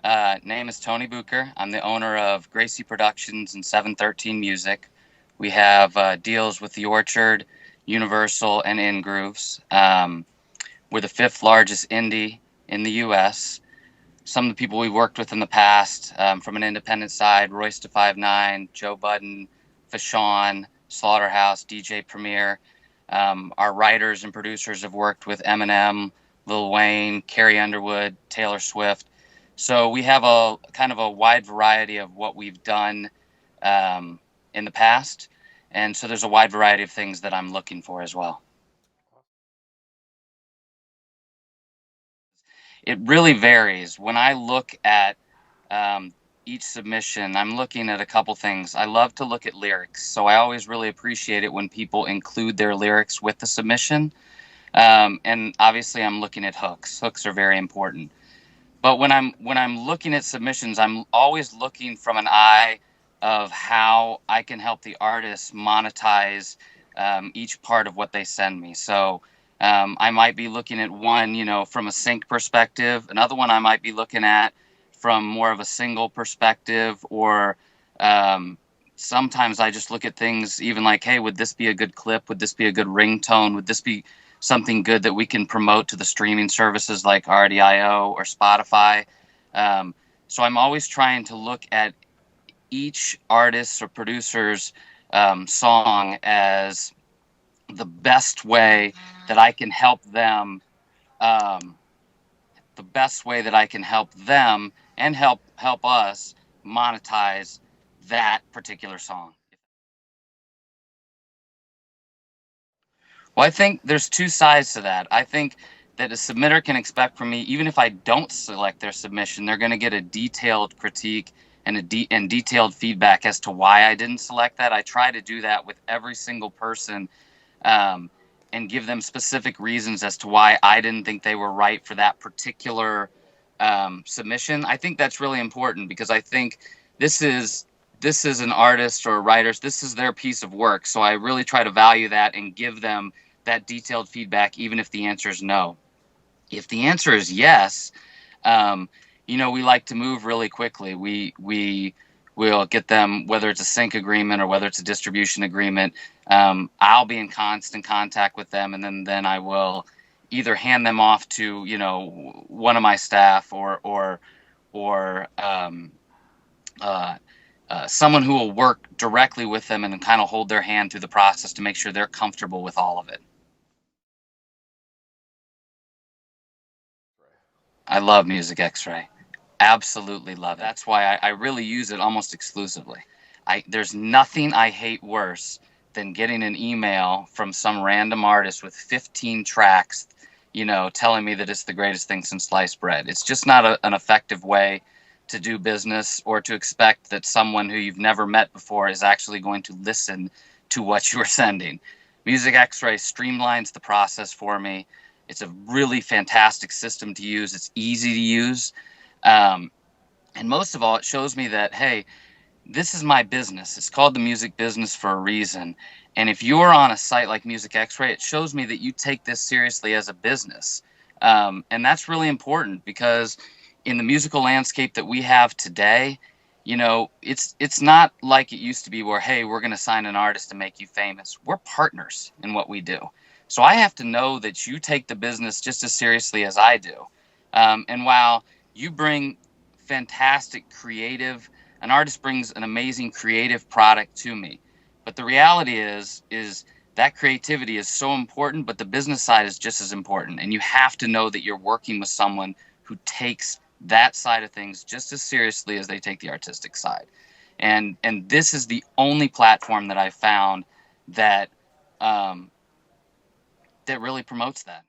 Name is Tony Bucher. I'm the owner of Gracie Productions and 713 Music. We have deals with The Orchard, Universal, and In Grooves. We're the fifth largest indie in the U.S. Some of the people we worked with in the past, from an independent side, Royce da 5'9", Joe Budden, Fashawn, Slaughterhouse, DJ Premier. Our writers and producers have worked with Eminem, Lil Wayne, Carrie Underwood, Taylor Swift. So we have a kind of a wide variety of what we've done in the past. And so there's a wide variety of things that I'm looking for as well. It really varies. When I look at each submission, I'm looking at a couple things. I love to look at lyrics, so I always really appreciate it when people include their lyrics with the submission. And obviously, I'm looking at hooks. Hooks are very important. But when I'm looking at submissions, I'm always looking from an eye of how I can help the artist monetize each part of what they send me. So I might be looking at one, from a sync perspective. Another one I might be looking at from more of a single perspective, or sometimes I just look at things even like, hey, would this be a good clip? Would this be a good ringtone? Would this be something good that we can promote to the streaming services like RDIO or Spotify? So I'm always trying to look at each artist's or producer's song as the best way that I can help them, the best way that I can help them and help us monetize that particular song. Well, I think there's two sides to that. I think that a submitter can expect from me, even if I don't select their submission, they're going to get a detailed critique and and detailed feedback as to why I didn't select that. I try to do that with every single person, and give them specific reasons as to why I didn't think they were right for that particular submission. I think that's really important because I think this is an artist or a writer's, this is their piece of work. So I really try to value that and give them that detailed feedback, even if the answer is no. If the answer is yes, we like to move really quickly. We will get them, whether it's a sync agreement or whether it's a distribution agreement. I'll be in constant contact with them, and then I will either hand them off to one of my staff or someone who will work directly with them and kind of hold their hand through the process to make sure they're comfortable with all of it. I love Music Xray. Absolutely love it. That's why I really use it almost exclusively. There's nothing I hate worse than getting an email from some random artist with 15 tracks, telling me that it's the greatest thing since sliced bread. It's just not an effective way to do business, or to expect that someone who you've never met before is actually going to listen to what you're sending. Music Xray streamlines the process for me. It's a really fantastic system to use. It's easy to use. And most of all, it shows me that, hey, this is my business. It's called the music business for a reason. And if you're on a site like Music Xray, it shows me that you take this seriously as a business. And that's really important because in the musical landscape that we have today, it's not like it used to be where, hey, we're going to sign an artist to make you famous. We're partners in what we do. So I have to know that you take the business just as seriously as I do. And while you bring fantastic creative, an artist brings an amazing creative product to me. But the reality is that creativity is so important, but the business side is just as important. And you have to know that you're working with someone who takes that side of things just as seriously as they take the artistic side. And this is the only platform that I found that that really promotes that.